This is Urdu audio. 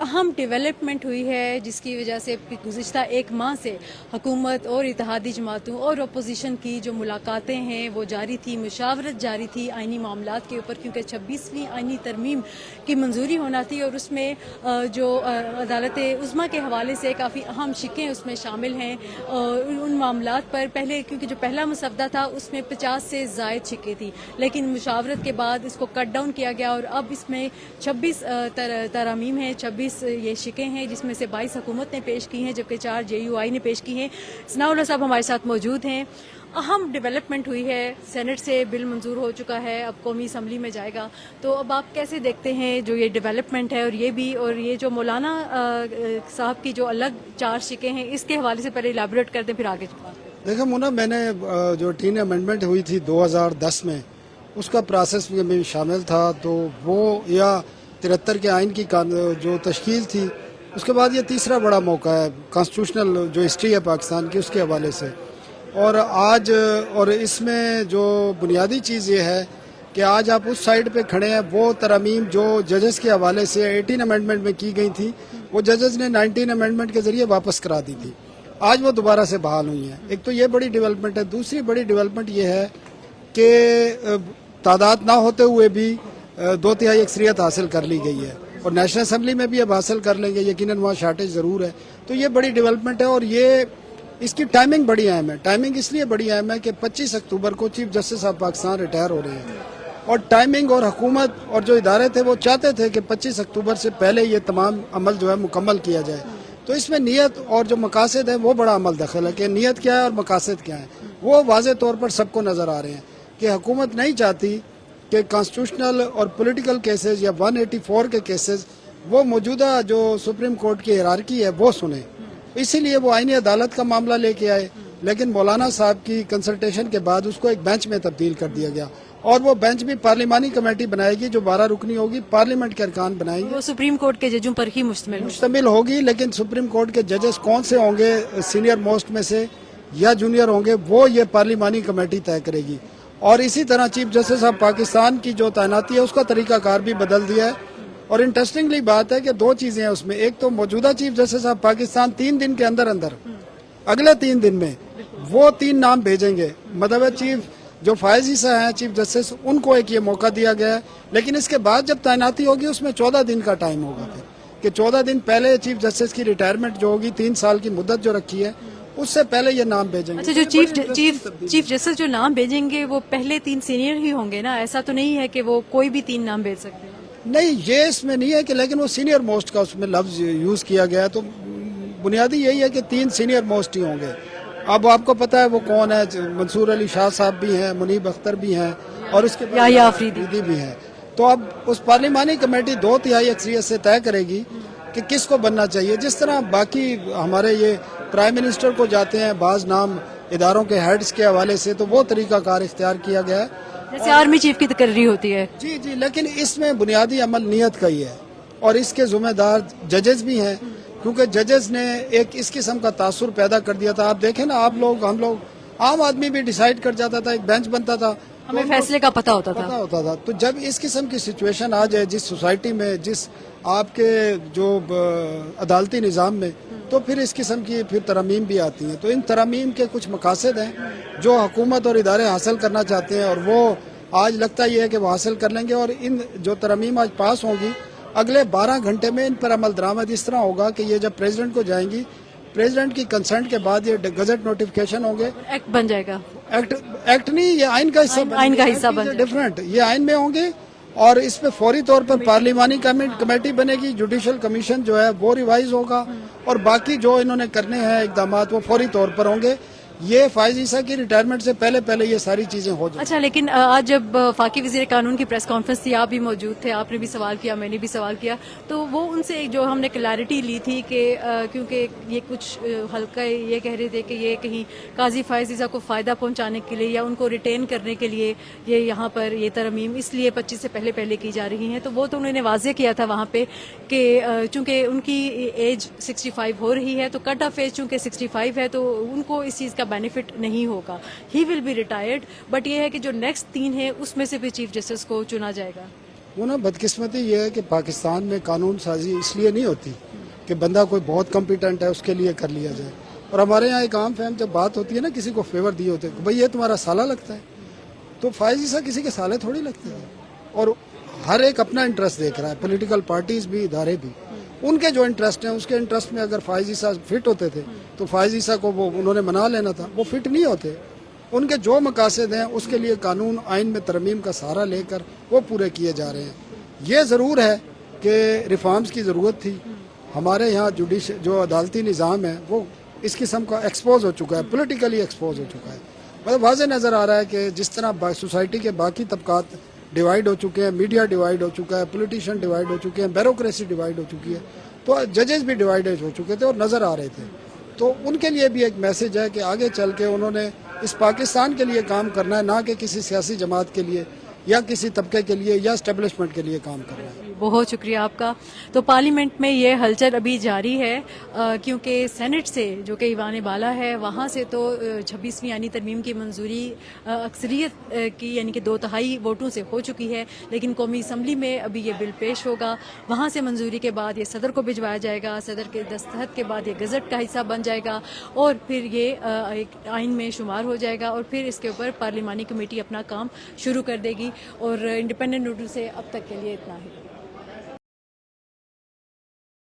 اہم ڈیولپمنٹ ہوئی ہے جس کی وجہ سے گزشتہ ایک ماہ سے حکومت اور اتحادی جماعتوں اور اپوزیشن کی جو ملاقاتیں ہیں وہ جاری تھی، مشاورت جاری تھی آئینی معاملات کے اوپر، کیونکہ 26ویں آئینی ترمیم کی منظوری ہونا تھی اور اس میں جو عدالت عظمیٰ کے حوالے سے کافی اہم شقیں اس میں شامل ہیں۔ ان معاملات پر پہلے کیونکہ جو پہلا مسودہ تھا اس میں 50 سے زائد شقیں تھیں، لیکن مشاورت کے بعد اس کو کٹ ڈاؤن کیا گیا اور اب اس میں 26 ترامیم ہیں، 26 یہ شقیں ہیں، جس میں سے 22 حکومت نے پیش کی ہیں جبکہ 4 JUI نے پیش کی ہیں۔ ثناء اللہ صاحب ہمارے ساتھ موجود ہیں۔ اہم ڈیولپمنٹ ہوئی ہے، سینٹ سے بل منظور ہو چکا ہے، اب قومی اسمبلی میں جائے گا، تو اب آپ کیسے دیکھتے ہیں جو یہ ڈیولپمنٹ ہے اور یہ جو مولانا صاحب کی جو الگ 4 شقیں ہیں اس کے حوالے سے پہلے الیبوریٹ کر دیں پھر آگے بات کریں۔ دیکھیں مونا، میں نے جو 10 امینڈمنٹ ہوئی تھی 2010 میں اس کا پروسیس میں شامل تھا، تو وہ یا 73 کے آئین کی جو تشکیل تھی، اس کے بعد یہ تیسرا بڑا موقع ہے کانسٹیٹیوشنل جو ہسٹری ہے پاکستان کی اس کے حوالے سے۔ اور آج اور اس میں جو بنیادی چیز یہ ہے کہ آج آپ اس سائڈ پہ کھڑے ہیں، وہ ترامیم جو ججز کے حوالے سے 18 امینڈمنٹ میں کی گئی تھی وہ ججز نے 19 امینڈمنٹ کے ذریعے واپس کرا دی تھی، آج وہ دوبارہ سے بحال ہوئی ہیں۔ ایک تو یہ بڑی ڈیولپمنٹ ہے۔ دوسری بڑی ڈیولپمنٹ یہ ہے کہ تعداد نہ ہوتے ہوئے بھی 2/3 اکثریت حاصل کر لی گئی ہے، اور نیشنل اسمبلی میں بھی اب حاصل کر لیں گے، یقیناً وہاں شارٹیج ضرور ہے۔ تو یہ بڑی ڈیولپمنٹ ہے، اور یہ اس کی ٹائمنگ بڑی اہم ہے۔ ٹائمنگ اس لیے بڑی اہم ہے کہ 25 اکتوبر کو chief justice of Pakistan retire ہو رہے ہیں، اور ٹائمنگ اور حکومت اور جو ادارے تھے وہ چاہتے تھے کہ 25 اکتوبر سے پہلے یہ تمام عمل جو ہے مکمل کیا جائے۔ تو اس میں نیت اور جو مقاصد ہیں وہ بڑا عمل دخل ہے کہ نیت کیا ہے اور مقاصد کیا ہیں، وہ واضح طور پر سب کو نظر آ رہے ہیں کہ حکومت نہیں چاہتی کہ کانسٹیٹیوشنل اور پولیٹیکل کیسز یا 184 کے کیسز وہ موجودہ جو سپریم کورٹ کی ہیرارکی ہے وہ سنیں، اسی لیے وہ آئینی عدالت کا معاملہ لے کے آئے، لیکن مولانا صاحب کی کنسلٹیشن کے بعد اس کو ایک بینچ میں تبدیل کر دیا گیا، اور وہ بینچ بھی پارلیمانی کمیٹی بنائے گی جو 12 رکنی ہوگی، پارلیمنٹ کے ارکان بنائیں گے، وہ سپریم کورٹ کے ججوں پر ہی مشتمل ہوگی۔ لیکن سپریم کورٹ کے ججز کون سے ہوں گے، سینئر موسٹ میں سے یا جونیئر ہوں گے، وہ یہ پارلیمانی کمیٹی طے کرے گی۔ اور اسی طرح چیف جسٹس آف پاکستان کی جو تعیناتی ہے اس کا طریقہ کار بھی بدل دیا ہے، اور انٹرسٹنگلی بات ہے کہ 2 چیزیں ہیں اس میں۔ ایک تو موجودہ چیف جسٹس آف پاکستان 3 دن کے اندر اگلے 3 دن میں وہ 3 نام بھیجیں گے، مطلب چیف جو فائز عیسیٰ ہیں چیف جسٹس، ان کو ایک یہ موقع دیا گیا ہے، لیکن اس کے بعد جب تعیناتی ہوگی اس میں 14 دن کا ٹائم ہوگا، پھر کہ 14 دن پہلے چیف جسٹس کی ریٹائرمنٹ جو ہوگی 3 سال کی مدت جو رکھی ہے اس سے پہلے یہ نام بھیجیں گے۔ اچھا، جو چیف جسٹس جو نام بھیجیں گے وہ پہلے 3 سینئر ہی ہوں گے نا؟ ایسا تو نہیں ہے کہ وہ کوئی بھی 3 نام بھیج سکتے ہیں؟ نہیں، یہ اس میں نہیں ہے کہ، لیکن وہ سینئر موسٹ کا اس میں لفظ یوز کیا گیا ہے، تو بنیادی یہی ہے کہ 3 سینئر موسٹ ہی ہوں گے۔ اب آپ کو پتا ہے وہ کون ہے، منصور علی شاہ صاحب بھی ہیں، منیب اختر بھی ہیں، اور اس کے بعد یحییٰ آفریدی بھی ہیں۔ تو اب اس پارلیمانی کمیٹی 2/3 اکثریت سے طے کرے گی کہ کس کو بننا چاہیے، جس طرح باقی ہمارے یہ پرائم منسٹر کو جاتے ہیں بعض نام اداروں کے ہیڈز کے حوالے سے، تو وہ طریقہ کار اختیار کیا گیا ہے جیسے آرمی چیف کی تقرری ہوتی ہے۔ جی، لیکن اس میں بنیادی عمل نیت کا ہی ہے، اور اس کے ذمہ دار ججز بھی ہیں، کیونکہ ججز نے ایک اس قسم کا تاثر پیدا کر دیا تھا۔ آپ دیکھیں نا، ہم لوگ عام آدمی بھی ڈیسائیڈ کر جاتا تھا، ایک بینچ بنتا تھا، ہمیں فیصلے کا پتہ ہوتا تھا۔ تو جب اس قسم کی سچویشن آ جائے جس سوسائٹی میں، جس آپ کے جو عدالتی نظام میں، تو پھر اس قسم کی پھر ترامیم بھی آتی ہیں۔ تو ان ترامیم کے کچھ مقاصد ہیں جو حکومت اور ادارے حاصل کرنا چاہتے ہیں، اور وہ آج لگتا یہ ہے کہ وہ حاصل کر لیں گے، اور ان جو ترامیم آج پاس ہوں گی اگلے 12 گھنٹے میں ان پر عمل درآمد اس طرح ہوگا کہ یہ جب پریزیڈنٹ کو جائیں گی، پریزیڈنٹ کی کنسنٹ کے بعد یہ گزٹ نوٹیفیکیشن ہوں گے، ایکٹ بن جائے گا۔ ایکٹ نہیں، یہ آئین کا حصہ آئین کا حصہ بن جائے گا، ڈیفرنٹ، یہ آئین میں ہوں گے، اور اس پہ فوری طور پر پارلیمانی کمیٹی بنے گی، جوڈیشل کمیشن جو ہے وہ ریوائز ہوگا، اور باقی جو انہوں نے کرنے ہیں اقدامات وہ فوری طور پر ہوں گے۔ یہ فائز عیسیٰ کی ریٹائرمنٹ سے پہلے یہ ساری چیزیں ہو جائیں۔ اچھا، لیکن آج جب وفاقی وزیر قانون کی پریس کانفرنس تھی، آپ بھی موجود تھے، آپ نے بھی سوال کیا، میں نے بھی سوال کیا، تو وہ ان سے جو ہم نے کلیئرٹی لی تھی کہ کیونکہ یہ کچھ حلقہ یہ کہہ رہے تھے کہ یہ کہیں قاضی فائز عیسیٰ کو فائدہ پہنچانے کے لیے یا ان کو ریٹین کرنے کے لیے یہ یہاں پر یہ ترمیم اس لیے 25 سے پہلے کی جا رہی ہیں، تو وہ تو انہوں نے واضح کیا تھا وہاں پہ کہ چونکہ ان کی ایج 65 ہو رہی ہے، تو کٹ آف ایج چونکہ 65 ہے، تو ان کو اس چیز کا بینیفٹ نہیں ہوگا، ہی ول بی ریٹائرڈ، بٹ یہ ہے کہ جو نیکسٹ 3 ہے اس میں سے بھی چیف جسٹس کو چنا جائے گا۔ وہ نا بدقسمتی یہ ہے کہ پاکستان میں قانون سازی اس لیے نہیں ہوتی کہ بندہ کوئی بہت کمپیٹنٹ ہے اس کے لیے کر لیا جائے. اور ہمارے یہاں ایک عام فہم جب بات ہوتی ہے نا کسی کو فیور دیے ہوتے ہیں بھائی یہ تمہارا سالہ لگتا ہے, تو فائز عیسیٰ کسی کے سالے تھوڑی لگتے ہیں. اور ہر ایک اپنا انٹرسٹ دیکھ رہا ہے, پولیٹیکل پارٹیز بھی, ادارے بھی, ان کے جو انٹرسٹ ہیں اس کے انٹرسٹ میں اگر فائز عیسیٰ فٹ ہوتے تھے تو فائز عیسیٰ کو وہ انہوں نے منا لینا تھا. وہ فٹ نہیں ہوتے, ان کے جو مقاصد ہیں اس کے لیے قانون آئین میں ترمیم کا سہارا لے کر وہ پورے کیے جا رہے ہیں. یہ ضرور ہے کہ ریفارمز کی ضرورت تھی. ہمارے یہاں جو عدالتی نظام ہے وہ اس قسم کا ایکسپوز ہو چکا ہے, پولیٹیکلی ایکسپوز ہو چکا ہے. مطلب واضح نظر آ رہا ہے کہ جس طرح سوسائٹی کے باقی طبقات ڈیوائیڈ ہو چکے ہیں, میڈیا ڈیوائیڈ ہو چکا ہے, پولیٹیشین ڈیوائیڈ ہو چکے ہیں, بیوروکریسی ڈیوائیڈ ہو چکی ہے, تو ججز بھی ڈیوائیڈ ہو چکے تھے اور نظر آ رہے تھے. تو ان کے لیے بھی ایک میسج ہے کہ آگے چل کے انہوں نے اس پاکستان کے لیے کام کرنا ہے, نہ کہ کسی سیاسی جماعت کے لیے یا کسی طبقے کے لیے یا اسٹیبلشمنٹ کے لیے کام کرنا ہے. بہت شکریہ آپ کا. تو پارلیمنٹ میں یہ ہلچل ابھی جاری ہے کیونکہ سینٹ سے جو کہ ایوان بالا ہے وہاں سے تو 26ویں آئینی ترمیم کی منظوری اکثریت کی یعنی کہ 2/3 ووٹوں سے ہو چکی ہے, لیکن قومی اسمبلی میں ابھی یہ بل پیش ہوگا. وہاں سے منظوری کے بعد یہ صدر کو بھجوایا جائے گا, صدر کے دستخط کے بعد یہ گزٹ کا حصہ بن جائے گا اور پھر یہ ایک آئین میں شمار ہو جائے گا اور پھر اس کے اوپر پارلیمانی کمیٹی اپنا کام شروع کر دے گی. اور انڈیپینڈنٹ اردو سے اب تک کے لیے اتنا ہی.